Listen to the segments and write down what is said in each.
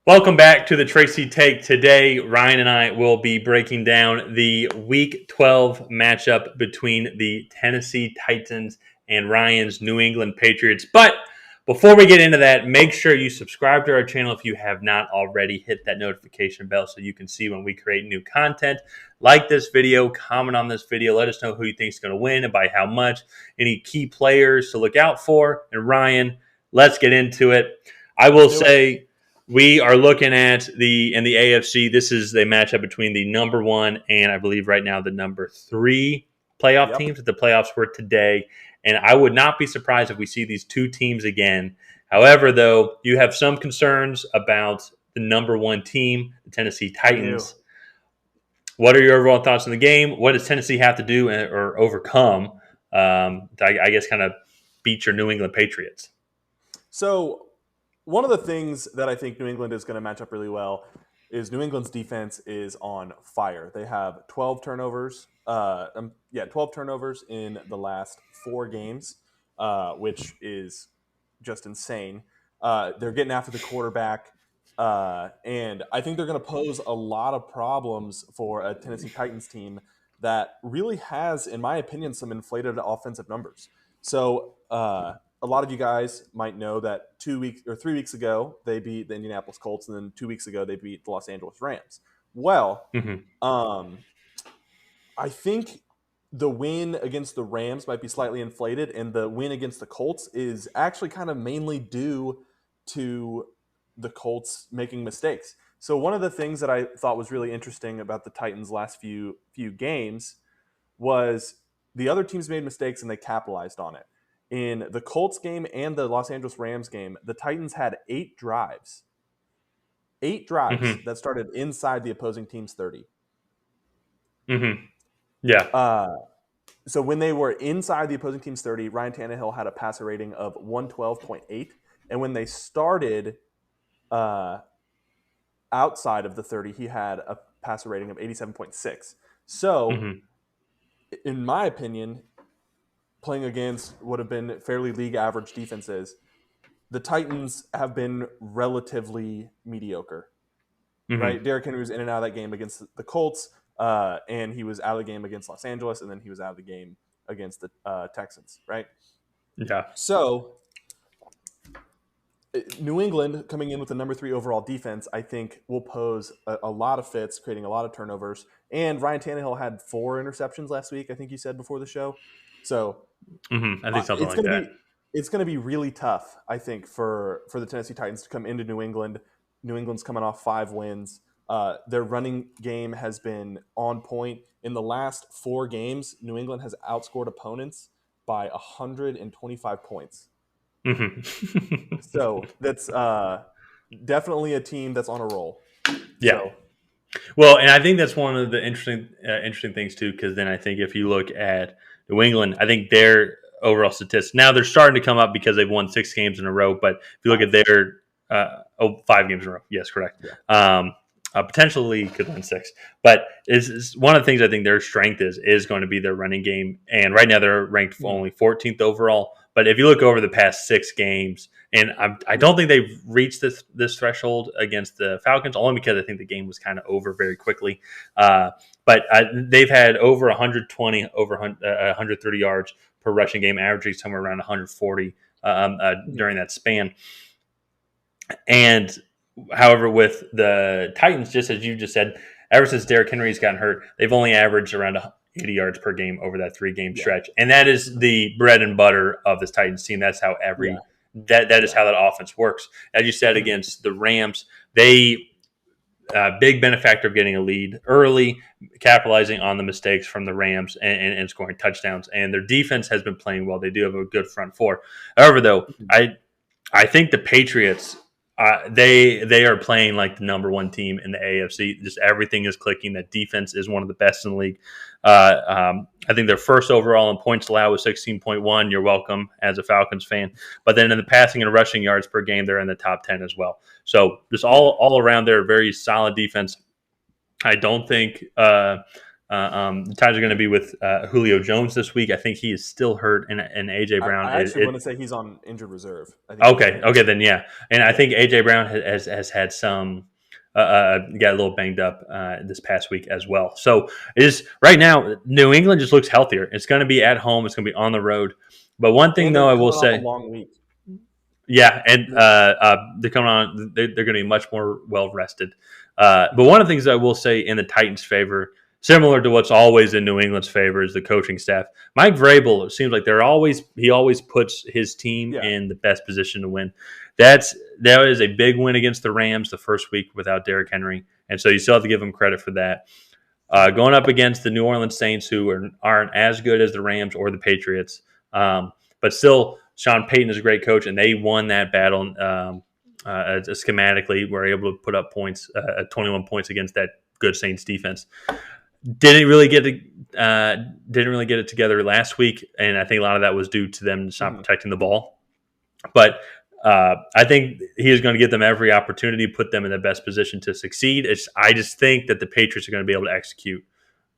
Welcome back to the Tracy Take. Today, Ryan and I will be breaking down the Week 12 matchup between the Tennessee Titans and Ryan's New England Patriots. But before we get into that, make sure you subscribe to our channel if you have not already. Hit that notification bell so you can see when we create new content. Like this video, comment on this video. Let us know who you think is going to win and by how much. Any key players to look out for. And Ryan, let's get into it. I will say, we are looking at in the AFC. This is the matchup between the number one and I believe right now the number three playoff teams. That the playoffs were today, and I would not be surprised if we see these two teams again. However, though, you have some concerns about the number one team, the Tennessee Titans. What are your overall thoughts on the game? What does Tennessee have to do or overcome? I guess kind of beat your New England Patriots. So one of the things that I think New England is going to match up really well is New England's defense is on fire. They have 12 turnovers. 12 turnovers in the last 4 games, which is just insane. They're getting after the quarterback, and I think they're going to pose a lot of problems for a Tennessee Titans team that really has, in my opinion, some inflated offensive numbers. So a lot of you guys might know that 3 weeks ago they beat the Indianapolis Colts, and then 2 weeks ago they beat the Los Angeles Rams. Well, I think the win against the Rams might be slightly inflated, and the win against the Colts is actually kind of mainly due to the Colts making mistakes. So one of the things that I thought was really interesting about the Titans' last few games was the other teams made mistakes and they capitalized on it. In the Colts game and the Los Angeles Rams game, the Titans had 8 drives. 8 drives that started inside the opposing team's 30. Yeah. So when they were inside the opposing team's 30, Ryan Tannehill had a passer rating of 112.8. And when they started outside of the 30, he had a passer rating of 87.6. So, in my opinion, playing against what have been fairly league average defenses, the Titans have been relatively mediocre. Right? Derrick Henry was in and out of that game against the Colts, and he was out of the game against Los Angeles, and then he was out of the game against the Texans. Right? Yeah. So New England coming in with the number 3 overall defense, I think, will pose a lot of fits, creating a lot of turnovers. And Ryan Tannehill had 4 interceptions last week, I think you said before the show. So I think something like that. It's going to be really tough, I think, for the Tennessee Titans to come into New England. New England's coming off 5 wins. Their running game has been on point. In the last 4 games, New England has outscored opponents by 125 points. So that's definitely a team that's on a roll. Yeah. So. Well, and I think that's one of the interesting things too, because then I think if you look at New England, I think their overall statistics now they're starting to come up because they've won 6 games in a row. But if you look at their 5 games in a row, yes, correct. Yeah. Potentially could win 6, but is one of the things I think their strength is going to be their running game. And right now they're ranked only 14th overall. But if you look over the past 6 games, and I don't think they've reached this threshold against the Falcons, only because I think the game was kind of over very quickly. But they've had over 120, over 130 yards per rushing game, averaging somewhere around 140 during that span. And however, with the Titans, just as you just said, ever since Derrick Henry's gotten hurt, they've only averaged around 80 yards per game over that 3-game stretch. And that is the bread and butter of this Titans team. That's how that is how that offense works. As you said, against the Rams, they big benefactor of getting a lead early, capitalizing on the mistakes from the Rams and scoring touchdowns. And their defense has been playing well. They do have a good front 4. However, though, I think the Patriots, they are playing like the number 1 team in the AFC. Just everything is clicking. That defense is one of the best in the league. I think their first overall in points allowed was 16.1. You're welcome as a Falcons fan. But then in the passing and rushing yards per game, they're in the top 10 as well. So just all around, they're a very solid defense. I don't think The Titans are going to be with Julio Jones this week. I think he is still hurt, and AJ Brown. I actually want to say he's on injured reserve. I think Okay, then yeah, and I yeah. think AJ Brown has had some got a little banged up this past week as well. So it is right now. New England just looks healthier. It's going to be at home. It's going to be on the road. But one thing And though, they're I will coming off a say, long week. yeah, and they're coming on. They're going to be much more well rested. But one of the things I will say in the Titans' favor, similar to what's always in New England's favor, is the coaching staff. Mike Vrabel, it seems like he always puts his team Yeah. in the best position to win. That is a big win against the Rams the first week without Derrick Henry, and so you still have to give him credit for that. Going up against the New Orleans Saints, who aren't as good as the Rams or the Patriots, but still, Sean Payton is a great coach, and they won that battle. Schematically, were able to put up points, 21 points against that good Saints defense. Didn't really get it together last week, and I think a lot of that was due to them not protecting the ball. But I think he is going to give them every opportunity, put them in the best position to succeed. I just think that the Patriots are going to be able to execute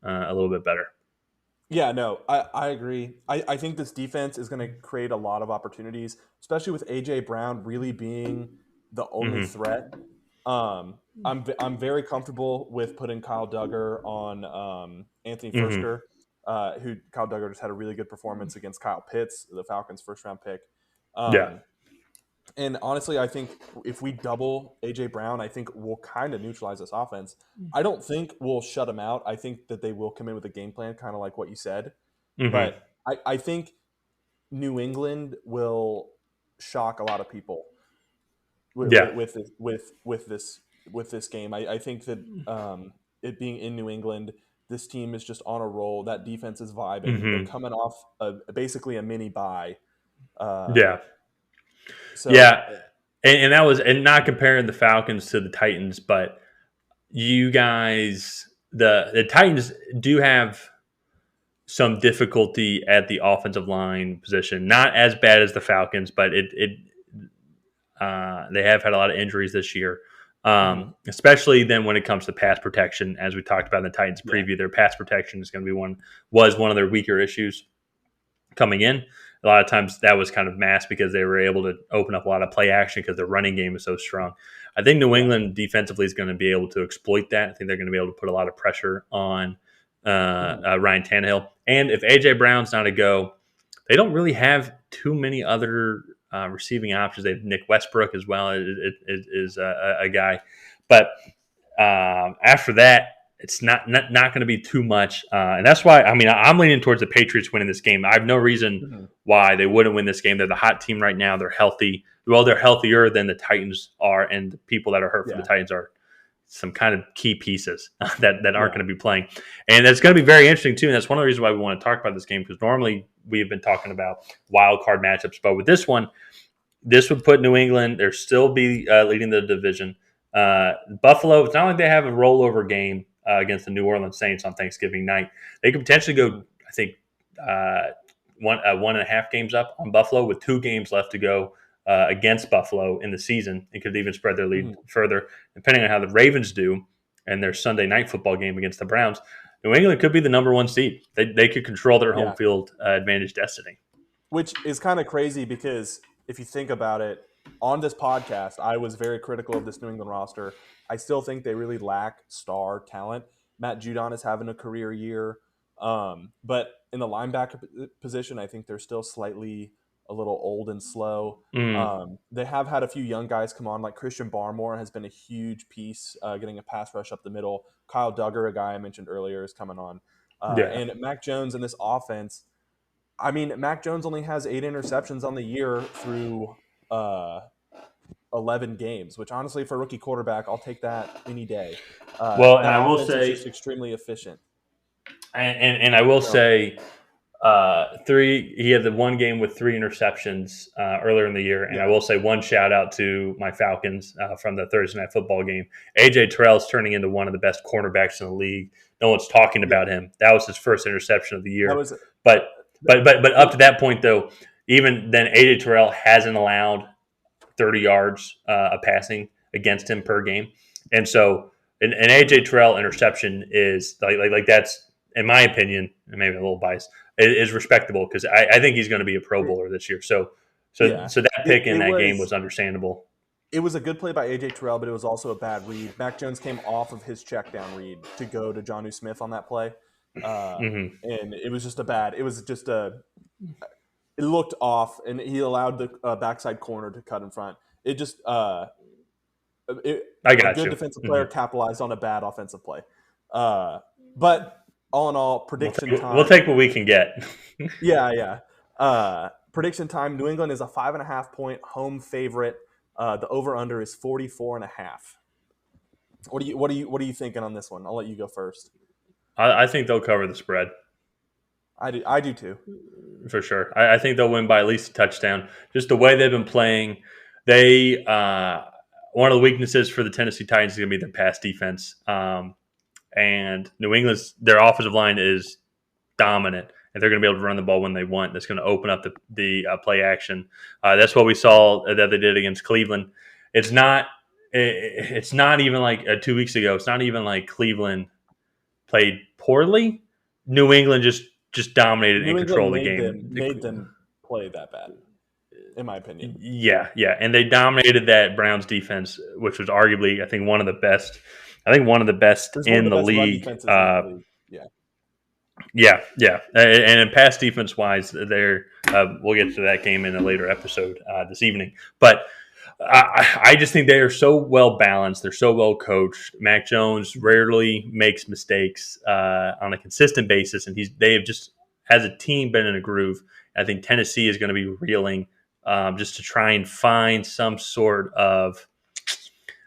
a little bit better. Yeah, no, I agree. I think this defense is going to create a lot of opportunities, especially with AJ Brown really being the only threat. I'm very comfortable with putting Kyle Duggar on Anthony Fursker, who Kyle Duggar just had a really good performance against Kyle Pitts, the Falcons' first-round pick. Yeah. And honestly, I think if we double AJ Brown, I think we'll kind of neutralize this offense. I don't think we'll shut them out. I think that they will come in with a game plan, kind of like what you said. But I think New England will shock a lot of people with this game. I think that it being in New England, this team is just on a roll. That defense is vibing. They're coming off basically a mini bye. So, and that was, and not comparing the Falcons to the Titans, but you guys, the Titans do have some difficulty at the offensive line position. Not as bad as the Falcons, but they have had a lot of injuries this year. Especially then when it comes to pass protection, as we talked about in the Titans preview, their pass protection is going to be was one of their weaker issues coming in. A lot of times that was kind of masked because they were able to open up a lot of play action because the running game is so strong. I think New England defensively is going to be able to exploit that. I think they're going to be able to put a lot of pressure on Ryan Tannehill. And if AJ Brown's not a go, they don't really have too many other receiving options. They have Nick Westbrook as well is a guy. But after that, it's not going to be too much. And that's why, I mean, I'm leaning towards the Patriots winning this game. I have no reason why they wouldn't win this game. They're the hot team right now. They're healthy. Well, they're healthier than the Titans are, and the people that are hurt for the Titans are some kind of key pieces that aren't going to be playing. And that's going to be very interesting, too. And that's one of the reasons why we want to talk about this game, because normally we've been talking about wild card matchups. But with this one, this would put New England, they'll still be leading the division. Buffalo, it's not like they have a rollover game against the New Orleans Saints on Thanksgiving night. They could potentially go, I think, 1.5 games up on Buffalo with 2 games left to go against Buffalo in the season. It could even spread their lead further, depending on how the Ravens do and their Sunday night football game against the Browns. New England could be the number 1 seed. They could control their home field advantage destiny. Which is kind of crazy because if you think about it, on this podcast, I was very critical of this New England roster. I still think they really lack star talent. Matt Judon is having a career year. But in the linebacker position, I think they're still slightly a little old and slow. They have had a few young guys come on, like Christian Barmore has been a huge piece, getting a pass rush up the middle. Kyle Duggar, a guy I mentioned earlier, is coming on. And Mac Jones in this offense, I mean, Mac Jones only has 8 interceptions on the year through 11 games, which honestly, for a rookie quarterback, I'll take that any day. Well, and I will say, it's just extremely efficient. And I will say, he had the one game with 3 interceptions earlier in the year, and I will say one shout out to my Falcons from the Thursday night football game. AJ Terrell's turning into one of the best cornerbacks in the league. No one's talking about him. That was his first interception of the year. But up to that point, though, even then, AJ Terrell hasn't allowed 30 yards of passing against him per game, and so an AJ Terrell interception is like that's in my opinion, and maybe a little biased, is respectable because I think he's going to be a Pro Bowler this year. Yeah, So that pick in it that game was was understandable. it was a good play by AJ Terrell, but it was also a bad read. Mac Jones came off of his check down read to go to Jonnu Smith on that play, Hmm. and it was just a bad. It was just a. It looked off, and he allowed the backside corner to cut in front. It just I a got good you. defensive Hmm. player capitalized on a bad offensive play. But all in all, prediction We'll time. take what we can get. Yeah, yeah. Prediction time. New England is a 5.5 point home favorite. The over under is 44.5. What are you thinking on this one? I'll let you go first. I think they'll cover the spread I do too. for sure. I think they'll win by at least a touchdown. Just the way they've been playing, they one of the weaknesses for the Tennessee Titans is going to be their pass defense. And New England's their offensive line is dominant, and they're going to be able to run the ball when they want. That's going to open up the play action. That's what we saw that they did against Cleveland. It's not. It's not even like 2 weeks ago. It's not even like Cleveland played poorly. New England just dominated and New England controlled the made game. them play that bad, in my opinion. Yeah, yeah, and they dominated that Browns defense, which was arguably, I think, one of the best. I think one of the best There's one of in the the best run league. defenses in the league. Yeah. Yeah, yeah, and in pass defense wise, there we'll get to that game in a later episode this evening. But I just think they are so well balanced. They're so well coached. Mac Jones rarely makes mistakes on a consistent basis, and they have just as a team been in a groove. I think Tennessee is going to be reeling just to try and find some sort of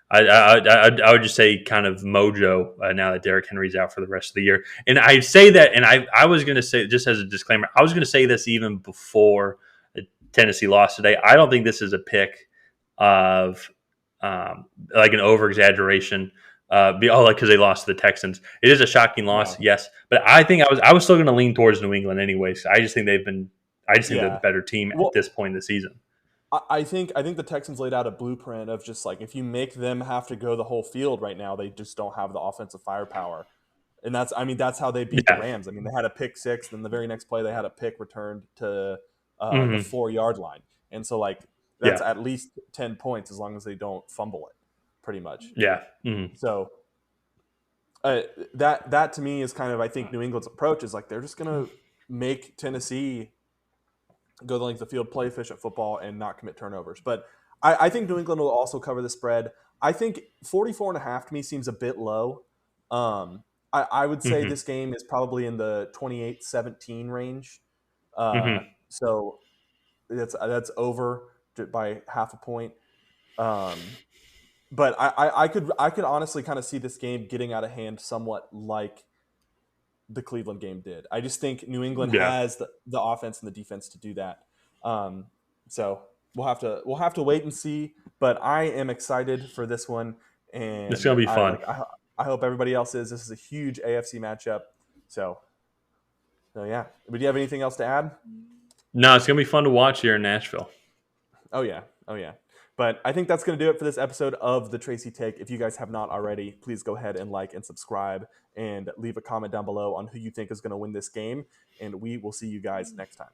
I would just say kind of mojo now that Derrick Henry's out for the rest of the year. And I say that, and I was going to say, just as a disclaimer, I was going to say this even before Tennessee lost today. I don't think this is a pick of like an over exaggeration. Because they lost to the Texans. It is a shocking loss, No. yes, but I think I was still going to lean towards New England anyways. I just think they're the Yeah. better team at Well, this point in the season. I think the Texans laid out a blueprint of just like if you make them have to go the whole field right now, they just don't have the offensive firepower. And that's how they beat the Yeah. Rams. I mean, they had a pick six, then the very next play they had a pick returned to the Hmm. 4 yard line. And so like that's Yeah. at least 10 points as long as they don't fumble it, pretty much. Yeah. Hmm. So that to me is kind of I think New England's approach is like they're just gonna make Tennessee go the length of the field, play efficient football, and not commit turnovers. But I think New England will also cover the spread. I think 44.5 to me seems a bit low. I would say Hmm. this game is probably in the 28-17 range. Uh, Hmm. so that's over by half a point. Um, but I could honestly kind of see this game getting out of hand somewhat like the Cleveland game did. I just think New England Yeah. has the offense and the defense to do that. Um, so we'll have to wait and see. But I am excited for this one, It's and gonna be I fun. like I hope everybody else is. This is a huge AFC matchup. So yeah. But do you have anything else to add? No, it's gonna be fun to watch here in Nashville. Oh yeah, oh yeah. But I think that's going to do it for this episode of the Tracy Take. If you guys have not already, please go ahead and like and subscribe and leave a comment down below on who you think is going to win this game. And we will see you guys next time.